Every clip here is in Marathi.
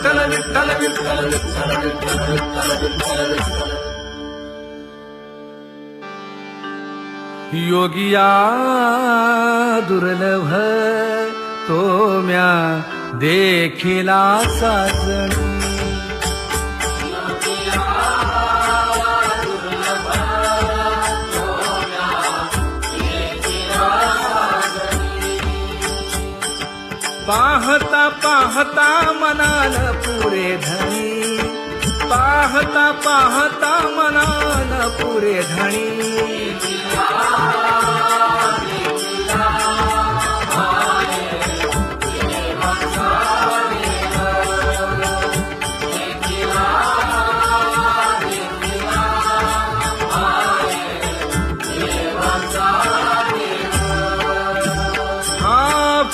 विठ्ठल विठ्ठल विठ्ठल विठ्ठल विठ्ठल विठ्ठल विठ्ठल विठ्ठल योगिया दुर्लभ तो म्या देखिला साजणी पाहता पाहता मनान पुरे धणी पाहता पाहता मनान पुरे धणी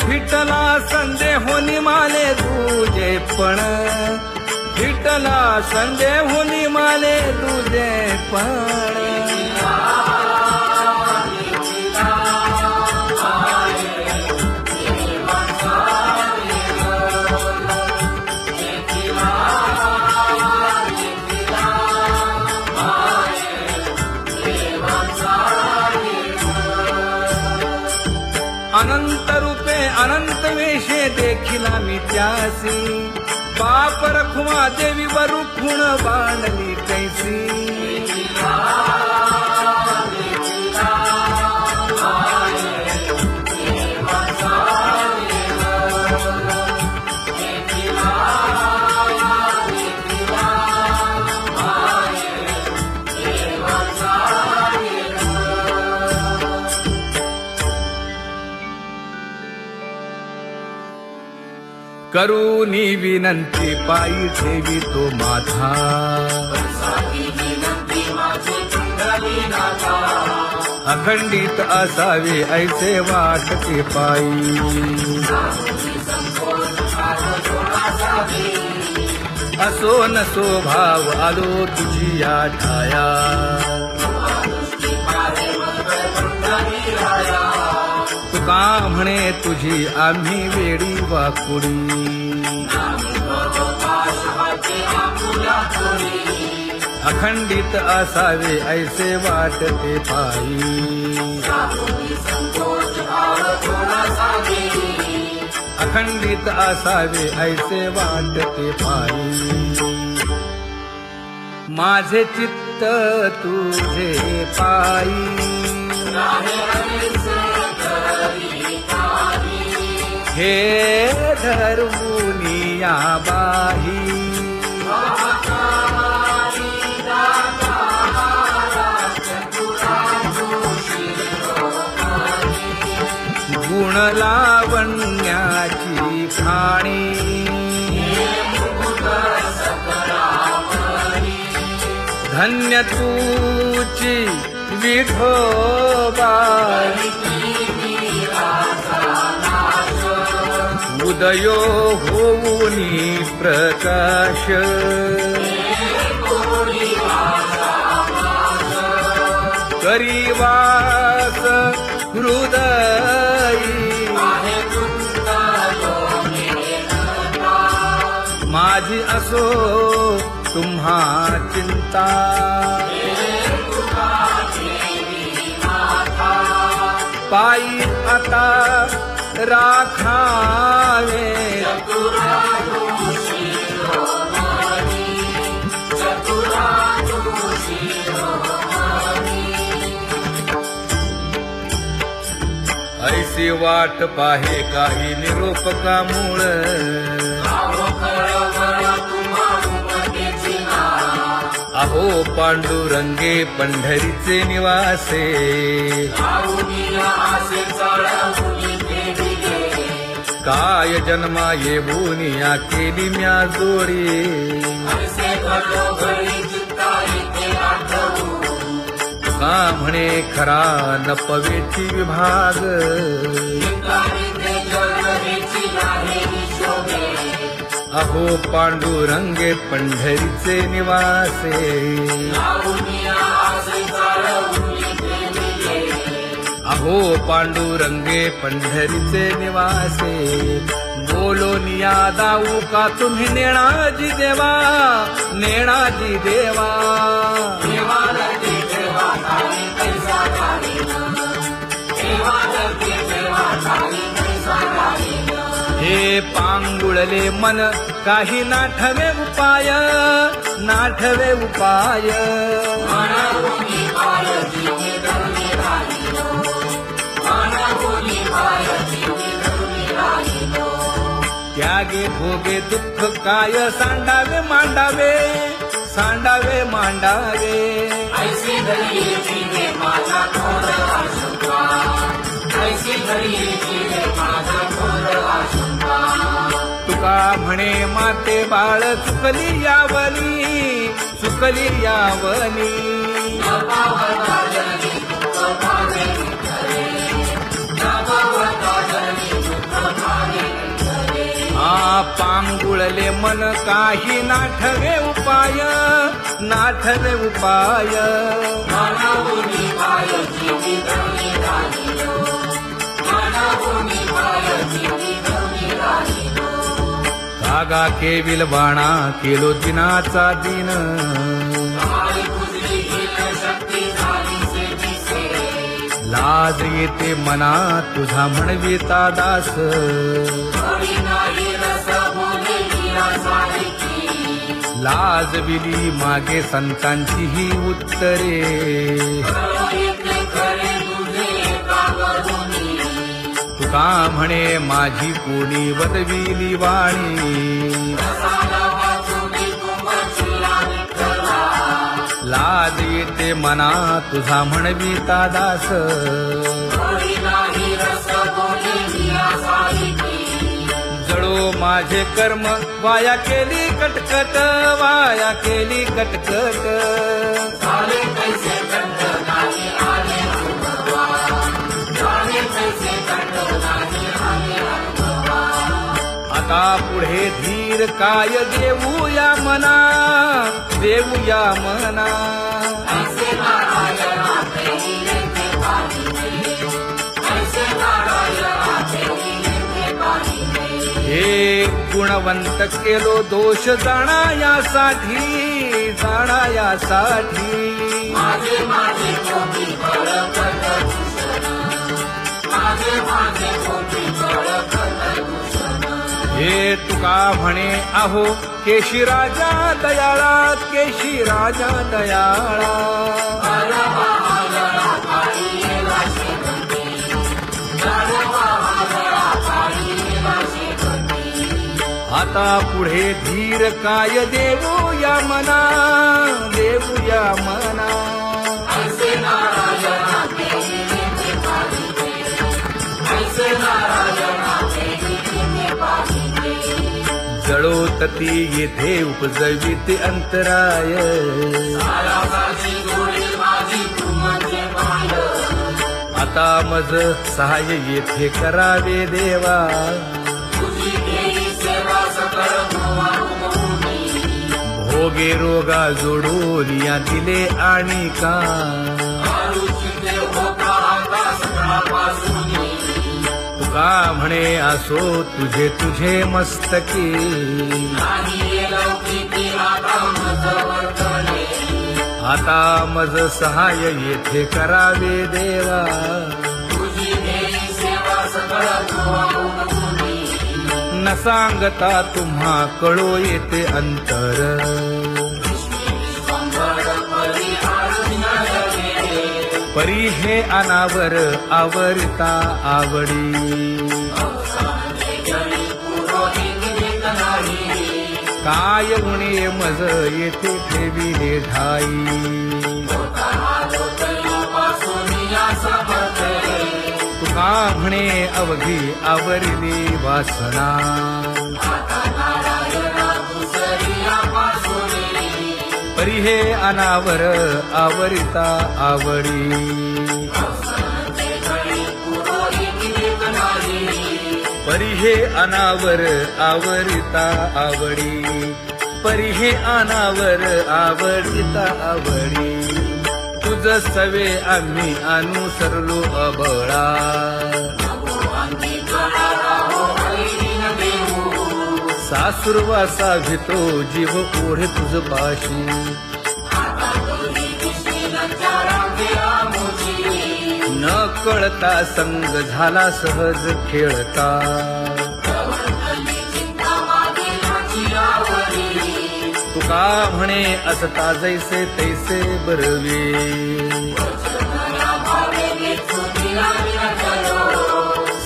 विठ्ठला संदेहोनी माले तुझे पण विठ्ठला संदेहोनी माले तुझे पण अनंत रूपे अनंत वेशे देखिला मी त्यासी बाप रखुमा देवी बरुखुण बांधली कैसी करूनी विनंती पायी ठेवी तो माथा अखंडित असावे ऐसे वाटते पायी असो नसो भाव आलो तुझी या ठाया तुका म्हणे तुझी आम्ही वेडी वाकुडी अखंडित असावे ऐसे वाटते पायी अखंडित असावे ऐसे वाटते पायी माझे चित्त तुझे पायी हे धर्मुनिया बाही गुण लावण्याची खाणी धन्य तूची विठोबाई उदयो होऊनी प्रकाश करीवास हृदयी माझी असो तुम्हा चिंता पायी आता राखावे ऐसी वाट पाहे काही निरोप का मूळ अहो पांडुरंगे पंढरीचे निवासे काय जन्मा येऊनिया केली म्या जोडी का म्हणे खरा नपवेची विभाग अहो पांडुरंगे पंढरीचे निवासे अहो पांडुरंगे पंढरीचे निवासे बोलोनिया दाऊ का तुम्ही नेणाजी देवा, नेणाजी देवा. हे पांगुळले मन काही नाठवे उपाय, नाठवे उपाय. त्यागे भोगे दुःख काय सांडावे मांडावे, सांडावे मांडावे. ऐसी घडी जीवे माझा थोर आशंका, ऐसी घडी जीवे माझा थोर आशंका. तुका म्हणे माते बाळ चुकली यावनी, चुकली यावनी. पांगुळले मन काही नाठवे उपाय, नाठवे उपाय. कागा केविल बाणा केलो दिनाचा दिन, लाज येते मना तुझा म्हणविता दास. लाजविली मागे संतांची ही उत्तरे, तुका म्हणे माझी कोणी वदविली वाणी. लाज येते मना तुझा म्हणविता दास. जळो माझे कर्म वाया केली कटकट, वाया केली कटकट. आता पुढे धीर काय देऊया मना, देऊया मना. हे गुणवंत केलो दोष जाणायासाठी, जाणायासाठी. हे तुका म्हणे आहो केशी राजा दयाळा, केशी राजा दयाळा. आता पुढे धीर काय देऊया मना, देऊया मना. जळोतती येथे उपजविते अंतराय. आता मज सहाय्य येथे करावे देवा. भोगे रोगा जोडोलिया दिले आणि का. तुका म्हणे असो तुझे तुझे मस्तकी. आता मज सहाय्य येथे करावे देवा. न सांगता तुम्हा कळो येते अंतर. परी हे अनावर आवरता आवडी. काय उणे मज येथे ठेविले ठाई. तुका म्हणे अवघी आवरली वासना. परी हे अनावर आवरिता आवडी. परी हे अनावर आवरिता आवडी. परी हे अनावर आवडिता आवडी. तुझ सवे आम्ही अनुसरलो अबळा. सासुरवासा भितो जीव ओढे तुझ पाशी न कळता संग झाला सहज खेळता तुका म्हणे असता जैसे तैसे बरवे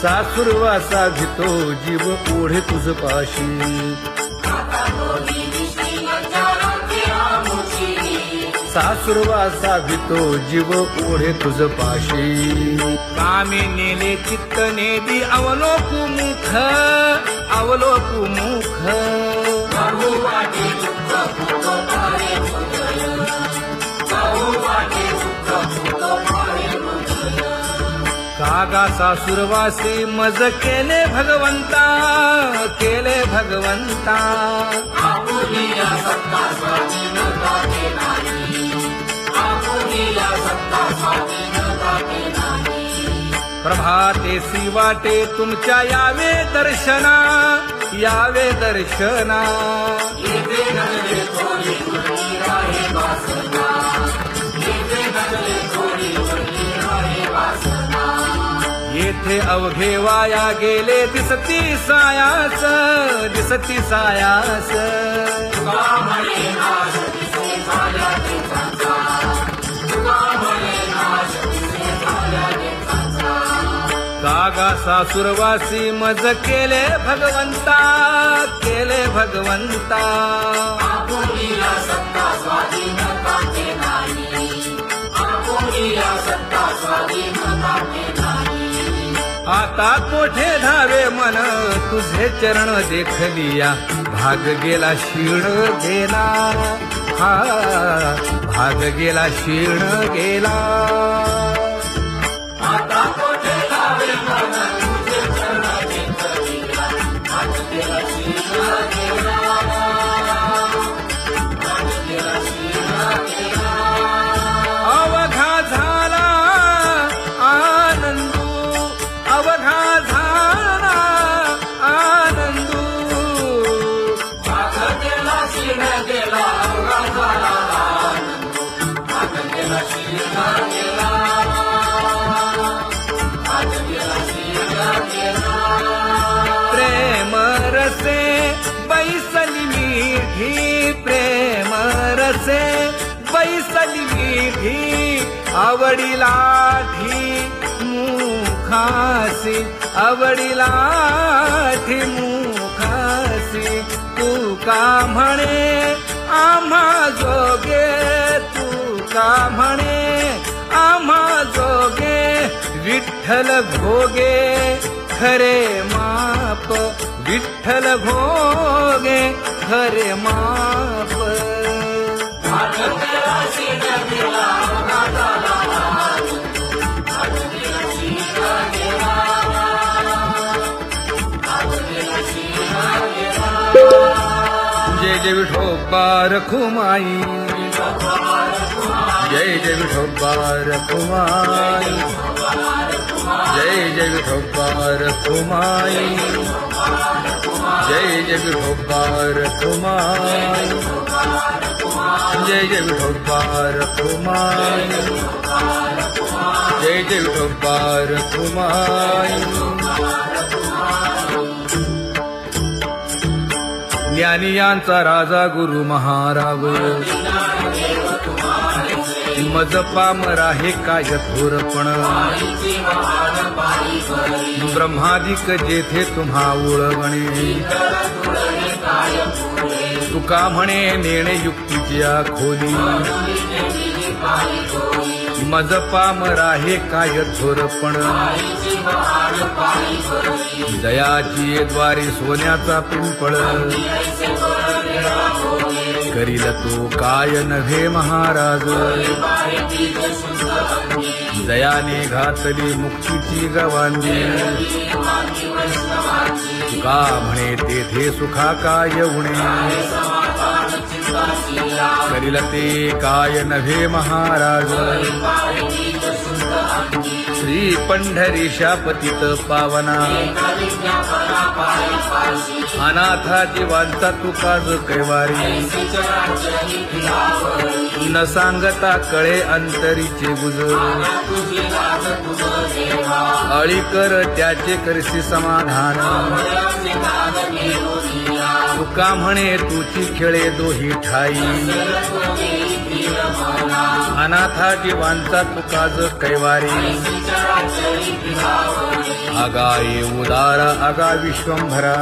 सासुरवासा भितो जीव ओढे तुझ पाशी सासुरवासा भितो जीव ओढे तुझ पाशी कामी नेले चित्त नेदी अवलोकु मुख कागा सासुरवासी मज केले भगवंता प्रभातेसी वाटे तुमच्या यावे दर्शना येथे अवघे वाया गेले दिसती सायास कागा सासुरवासी मज केले भगवंता आता कोठे धावे मन तुझे चरण देखलिया भाग गेला क्षीण गेला आता कोठे धावे मन तुझे चरण देखलिया भाग गेला क्षीण गेला अवघा झाला आनंदू प्रेम रसे बैसली मीठी आवडिलाठी मुखासी तू का म्हणे आम्हा जोगे विठ्ठल भोगे खरे माप जय विठोबा रखुमाई जय विठोबा रखुमाई जय विठोबा रखुमाई जय विठोबा रखुमाई जय विठोबा रखुमाई जय विठोबा रखुमाई ज्ञानियांचा राजा गुरु महाराव मज पामरा हे काय थोरपण ब्रह्मादिक जेथे तुम्हा उळवणे तुका म्हणे नेणे युक्तीची खोली मज पामरा हे काय थोरपण दयाची द्वारे सोन्याचा पिंपळ करील तो काय नव्हे महाराज दयाने घातली मुक्तीची गवांगी तुका म्हणे तेथे सुखा काय उणे करील ते काय नव्हे महाराज श्री पंढरीशा पतित पावना अनाथा जीवांचा तुकाज कैवारी न सांगता कळे अंतरीचे गुज अळी कर त्याचे करसी समाधान तुका म्हणे तुची खेळे दोही ठाई अनाथा जीवांचा तुकाज कैवारी आगा ये उदारा आगा विश्वंभरा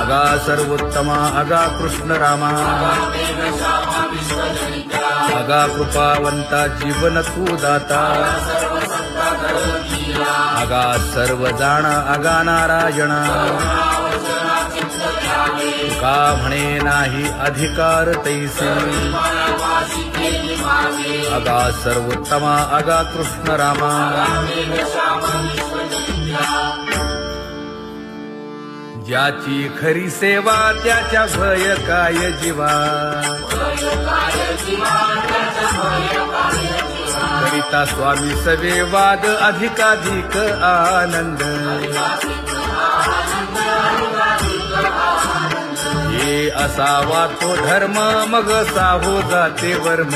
आगा सर्वोत्तमा आगा कृष्ण रामा आगा कृपावंता जीवन तू दाता आगा सर्व जाणा आगा नारायणा का म्हणे नाही अधिकार तैसे आगा सर्वोत्तमा आगा कृष्ण रामा ज्याची खरी सेवा त्याच्या भय काय जीवा करिता स्वामी सवे वाद अधिकाधिक आनंद हे असावा तो धर्म मग साहो जाते वर्म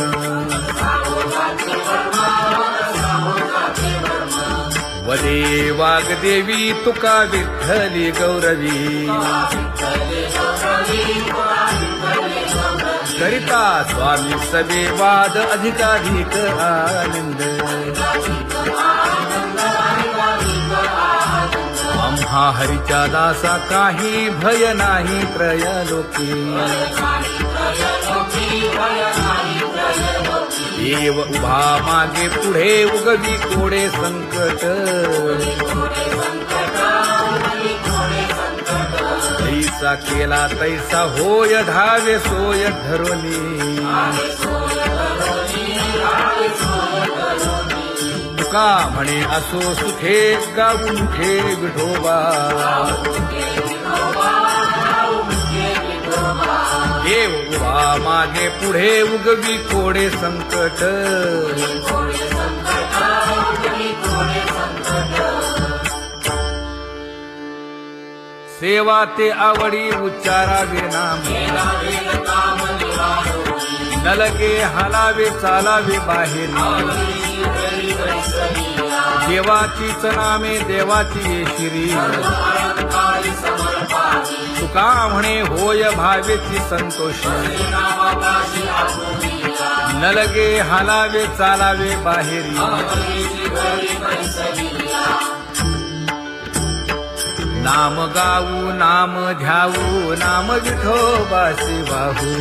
वदे वाग्देवी तुका विठ्ठली गौरवी करिता स्वामी सवे वाद अधिकाधिक आनंद आम्हा हरीच्या दासा काही भय नाही त्रयलोकी देव उभा मागे पुढे उगवी कोडे संकट तैसा केला तैसा होय धावे सोय धरोनी तुका म्हणे असो सुखे गाऊ मुखे विठोबा देव उभा मागे पुढे उगवी कोडे संकट सेवा ते आवडी उच्चारावे नाम न लगे हालावे चालावे बाहेर देवाचीच नामे देवाची येशिरी तुका म्हणे होय भावेची संतोषी न लगे हालावे चालावे बाहेरी नाम गाऊ नाम ध्याऊ नाम विठोबासी वाहू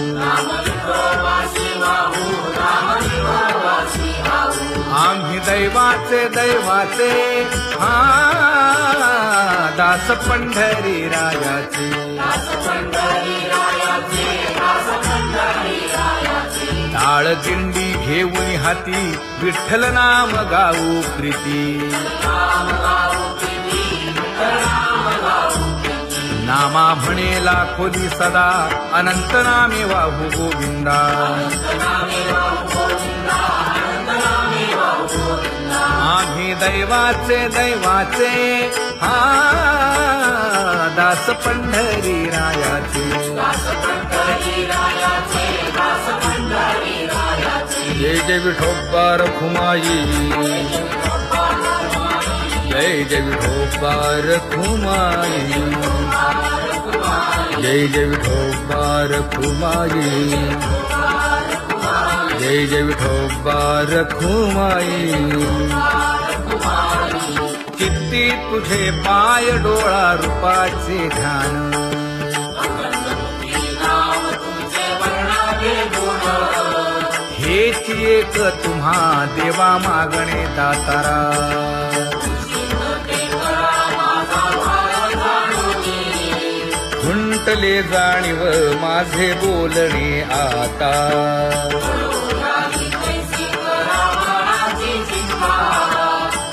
आम्ही दैवाचे दैवाचे हा दास पंढरी रायाचे टाळ दिंडी घेऊन हाती विठ्ठल नाम गाऊ प्रीती नामा म्हणे लाखोली सदा अनंत नामे वाहू गोविंदा आम्ही दैवाचे दैवाचे हा दास पंढरी रायाचे जय जय विठोबा रखुमाई जय जय विठोबा रखुमाई जय जय विठोबा रखुमाई जय जय विठोबा रखुमाई चित्ती तुझे पाय डोळा रूपाचे ध्यान हेच एक तुम्हा देवा मागणे दातारा खुंटले जाणीव माझे बोलणे आता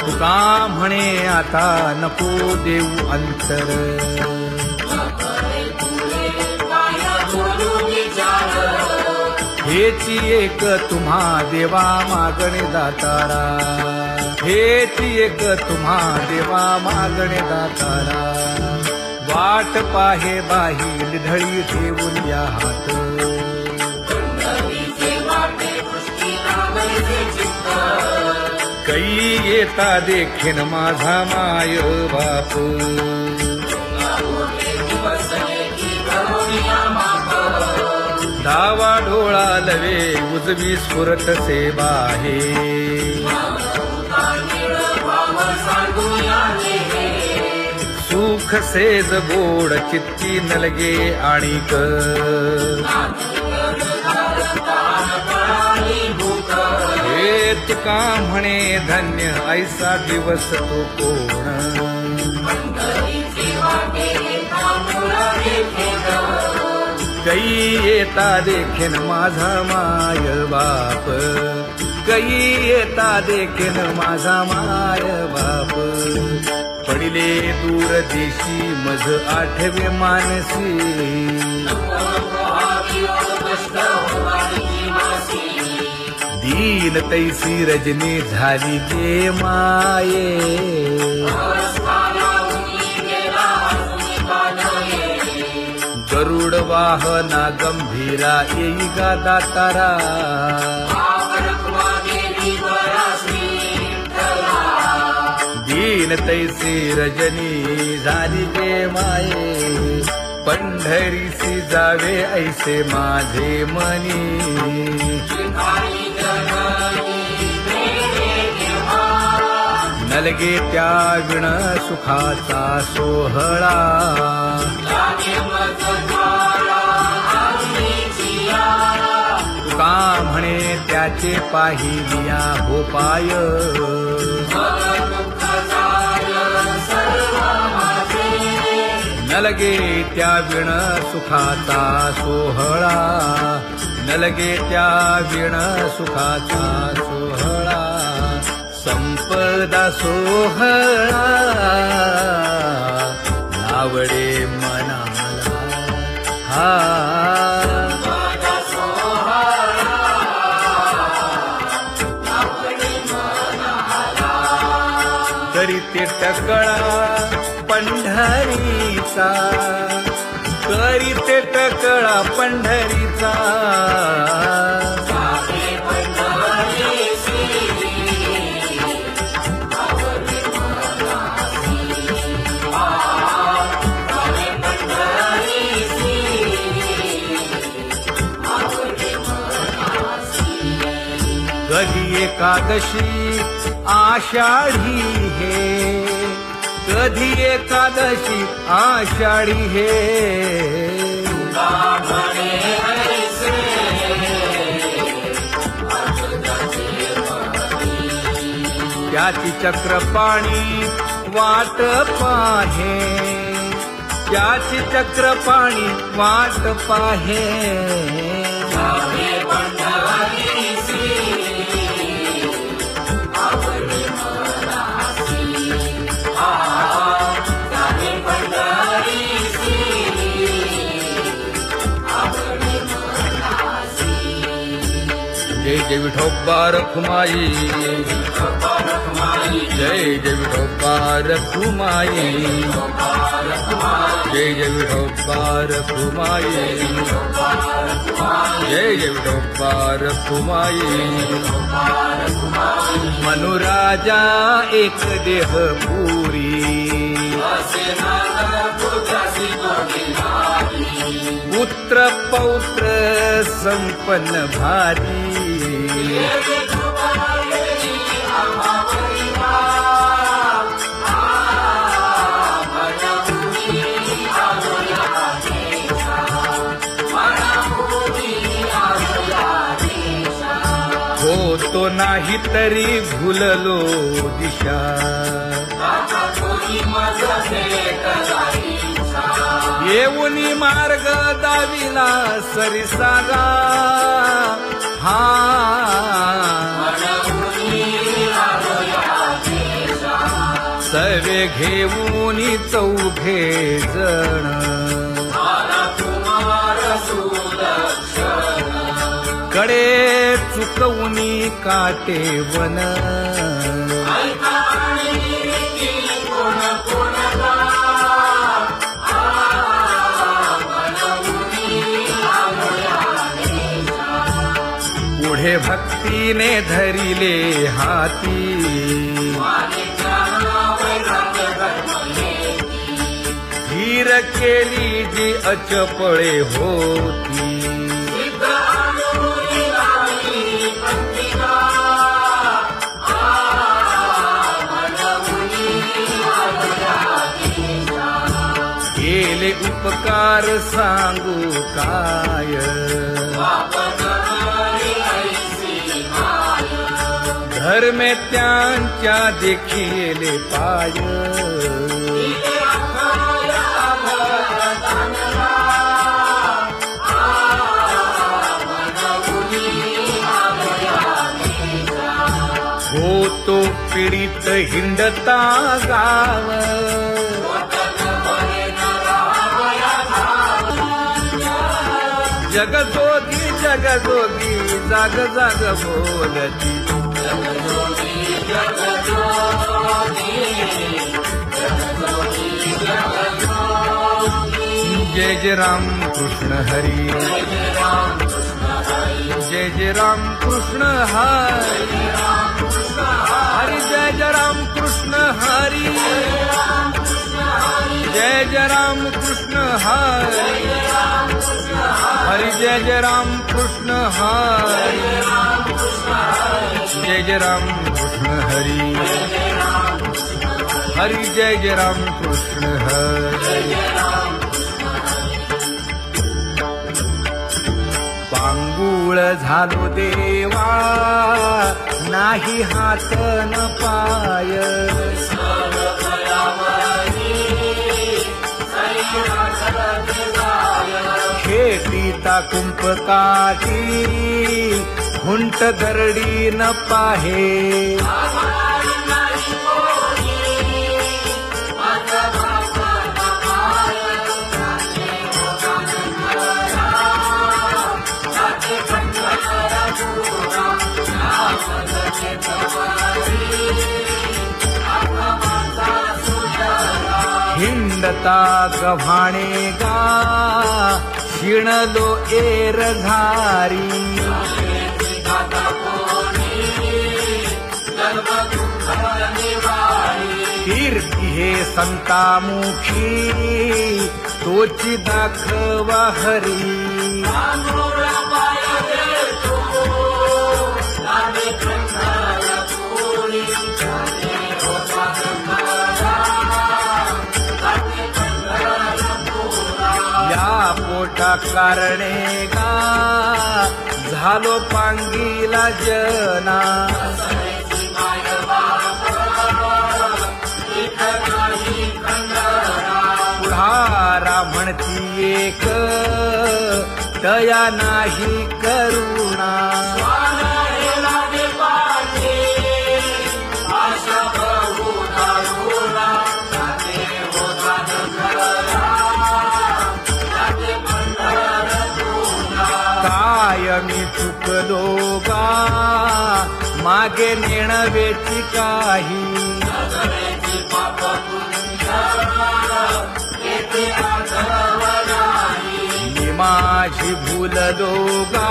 तुका म्हणे आता नको देऊ अंतर हे हेची एक तुम्हा देवा मागणे दातारा, हेची एक तुम्हा देवा मागणे दातारा. वाट पाहे बाही ढळी ठेवून या हात, पंढरीचे वाटे दृष्टी नागरिचे चित्त. कै येता देखीन माझा माय बाप. दिवस एकी करुणिया माप. डावा डोळा लवे उजवी स्फुरत से बाहे, सुख सेज गोड चित्ती नलगे आणिक. हे तुका म्हणे धन्य ऐसा दिवस तो कोण. कै येता देखीन माझा माय बाप, कै येता देखीन माझा माय बाप. पडिले दूर देशी मज आठवे मानसी, दीन तैसी रजनी झाली जे माये. गरुड वाहना गंभीरा येई गा दातारा, दीन तैसी रजनी झाली जे माये. पंढरीसी जावे ऐसे माझे मनी, नलगे त्या विण सुखाचा सोहळा. तुका म्हणे त्याचे पाहिलिया हो पाय, नलगे त्या विण सुखाचा सोहळा, नलगे त्या विण सुखाचा सोहळा. संपदा सोहळा नावडे मनाला, हा करीते टकळा पंढरीचा, करीते टकळा पंढरीचा. कधी एकादशी आषाढी हे, कधी एकादशी आषाढी हे. त्याची चक्रपाणी वाट पाहे, त्याची चक्रपाणी वाट पाहे. जय जय विठोबा रखुमाई, जय जय विठोबा रखुमाई, जय जय विठोबा रखुमाई, जय जय विठोबा रखुमाई. मनुराजा एक देह पुरी, पुत्र पौत्र संपन्न भारी. होतो नाही तरी भुललो दिशा, येऊनी मार्ग दाविला सरिसागा. हा सर्वे घेऊनी चौघे जण, कडे चुकवूनी काटे वन ऐका आणि नीती कोण कोणता मनमुनी आलोया पुढे भक्तीने धरिले हाती धीर केली जी अचपळे होती केले उपकार सांगू काय धर्मे त्यांच्या देखिले पाय होतो पीडित हिंडता गाव जगजोगी जगजोगी जाग जाग बोलती जय जय राम कृष्ण हरी जय जय राम कृष्ण हरी हरी जय जय राम कृष्ण हरी जय जय राम कृष्ण हरी हरि जय जय राम कृष्ण हरि जय जय राम कृष्ण हरि हरि जय जय राम कृष्ण हरि पांगुळ झालो देवा नाही हात न पाय खेटीता कुंपकाठी हुंट दरडी न पाहे हिंडता गव्हाणे गा शिणलो एर घारी कीर्ती हे संतामुखी तोची दाखवा हरी या पोटा कारणे गा झालो पांगीला जना पुढारा म्हणती एक दया नाही करुणा मी चुकलो गा मागे नेणवेची काही मी माझी भूललो गा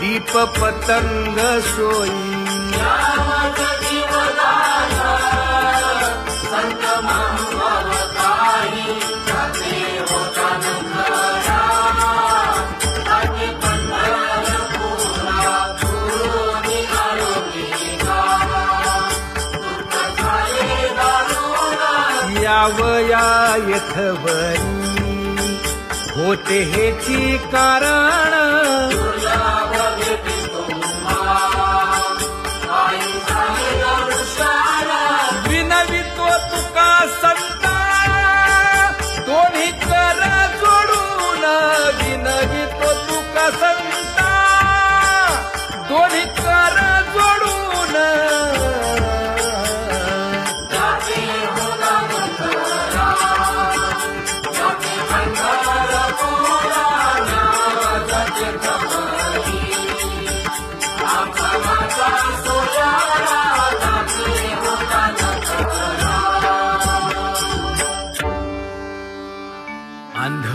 दीप पतंग सोयी यावया यथवरी होते हेची कारण विनवितो तुका संता दोन्ही कर जोडून विनवितो तुका संता दोन्ही कर जोडून Thank you.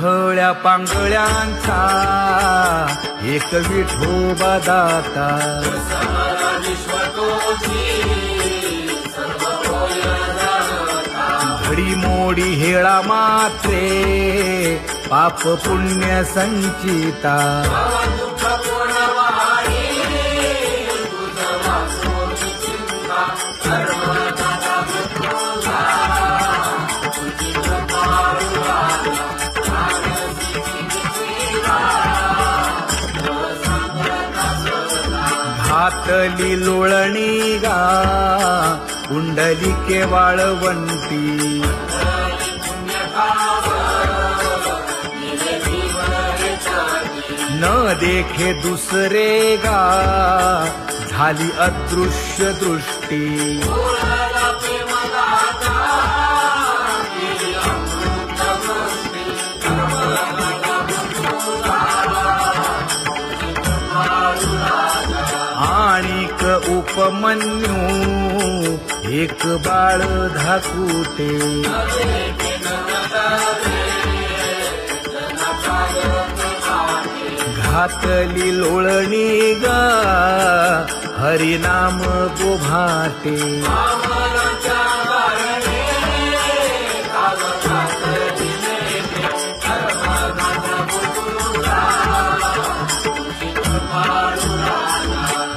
विरघळ्या पांगळ्यांचा एक विठोबा दाता. घडीमोडी हेळा मात्रे पाप पुण्य संचिता. घातली लोळणी गा कुंडलिके वाळवंटी. न देखे दुसरे गा झाली अदृश्य दृष्टी. आणिक उपमन्यू एक बाळ धाकुटे. घातली लोळणी गा हरिनाम गोभाटे.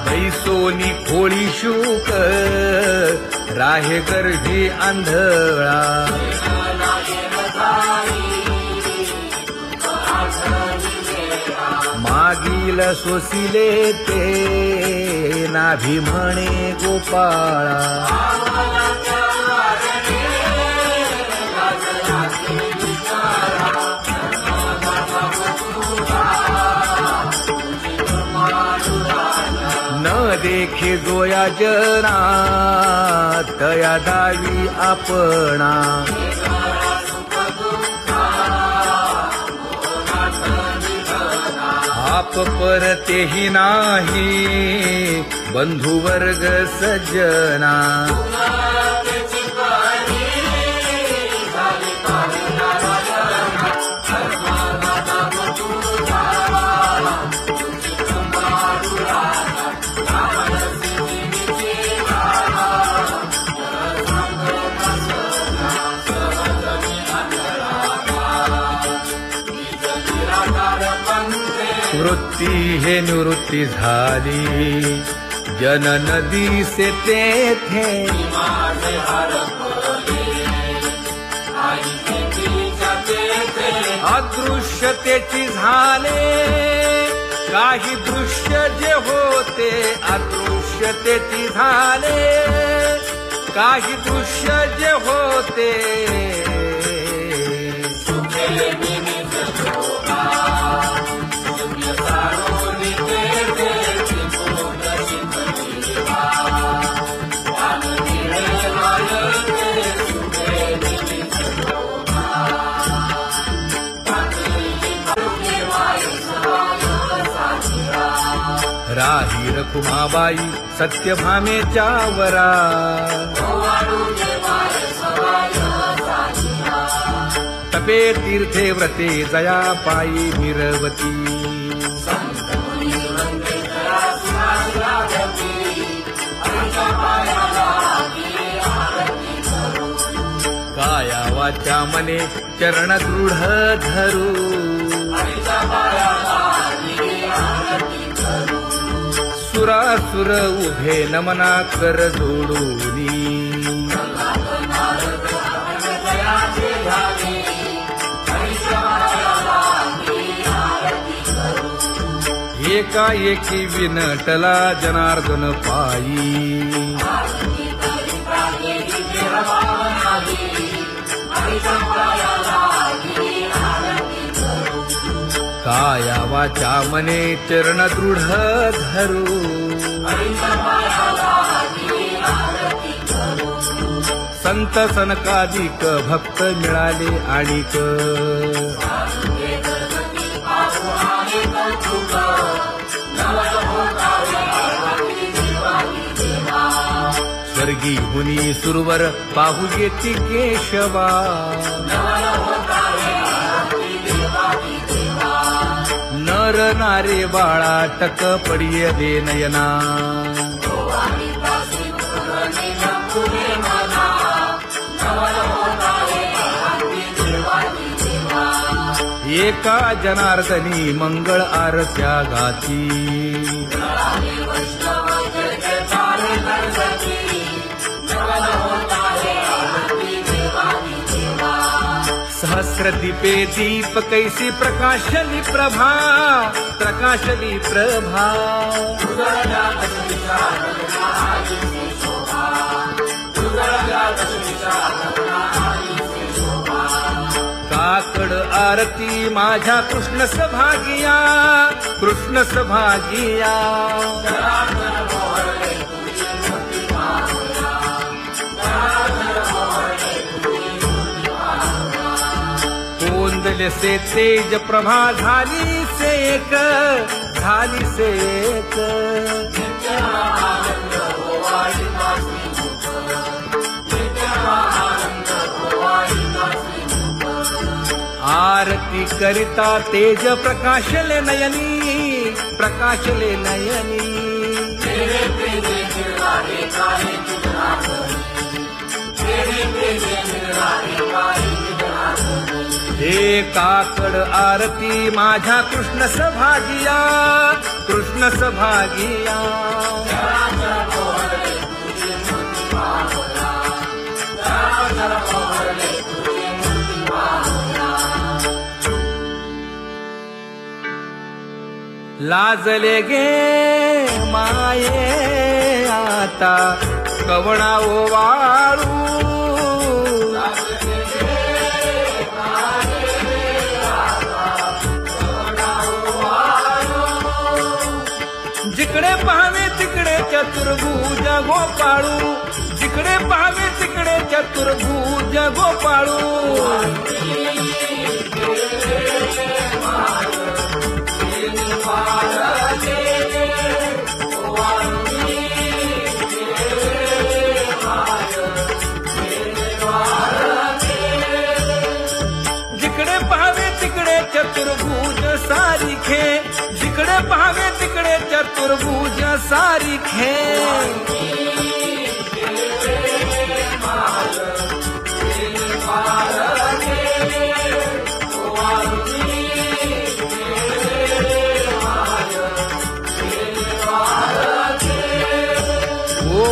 बैसोनी खोळी शूक राहे गर्भी आंधळा. मागील सोसिले ते नाभी म्हणे गोपाळा. न देखे जोया जना तया दावी आपणा. आप परतेही नाही बंधुवर्ग सज्जना. वृत्ती हे निवृत्ती झाली जन नदी से तेथे. अदृश्यतेची झाले काही दृश्य जे होते. अदृश्यतेची झाले काही दृश्य जे होते. राही रखुमाबाई सत्यभामेच्या वरा. तपे तीर्थे व्रते जया पायी मिरवती. काया वाचा मने चरण दृढ धरू. सुरासुर उभे नमना कर जोडूनी. एकाएकी विनटला जनार्दन पायी. काया वाचा मने चरण दृढ धरू. संत सनकादिक भक्त मिळाले आणिक. स्वर्गी मुनी सुरवर पाहू येती केशवा. मरणारे बाळा टक पडिये दे नयना एका जनार्दनी मंगळ आरत्या गाती सहस्र दीपे दीप कैसी प्रकाशली प्रभा प्रकाशली प्रभा काकड आरती माझ्या कृष्ण सभागिया कृष्ण सभागिया कोंदले से तेज प्रभा झाली से एक झाली से एक आरती करिता तेज प्रकाशले नयनी प्रकाशले नयनी हे काकड आरती माझ्या कृष्ण सभागिया कृष्ण सभागिया लाजले गे माये आता कवणा ओवाळू जिकडे पाहावे तिकडे चतुर्भुज गोपाळू जिकडे पाहावे तिकडे चतुर्भुज गोपाळू जिकडे पाहावे तिकडे चतुर्भुज सारिखे जिकडे पाहावे तिकडे चतुर्भुज सारिखे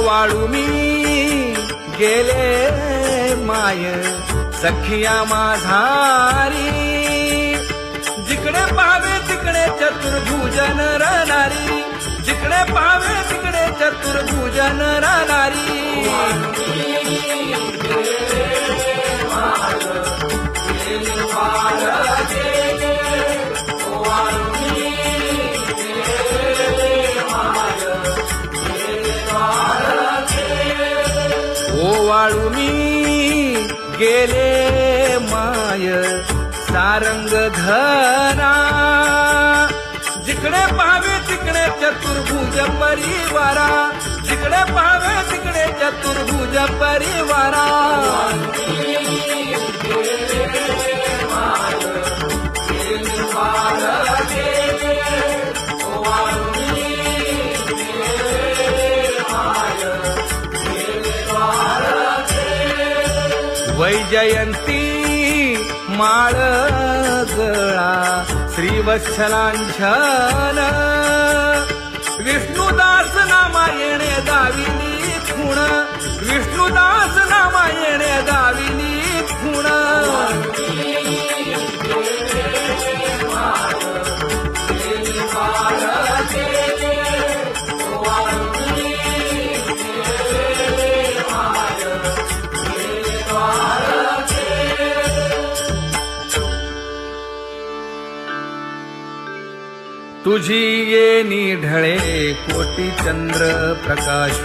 वाळू मी गेले माय सखिया माझारी जिकडे पाहावे तिकडे चतुर्भुजन राहणारी जिकडे पाहावे तिकडे चतुर्भुजन राहणारी वाळू मी गेले माय सारंग धरा जिकडे पाहावे तिकडे चतुर्भुज परिवारा जिकडे पाहावे तिकडे चतुर्भुज परिवारा वैजयंती माळ गळा श्रीवत्सलांछन विष्णुदास नामायणे दाविनी खुण विष्णुदास नामायणे दाविनी खुण तुझी येनी ढळे कोटी चंद्र प्रकाश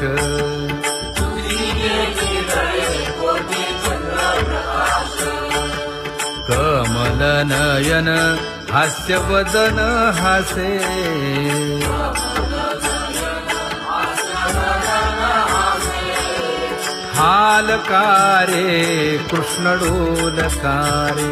कमल नयन हास्य वदन हासे हालकारे कृष्ण डोलकारे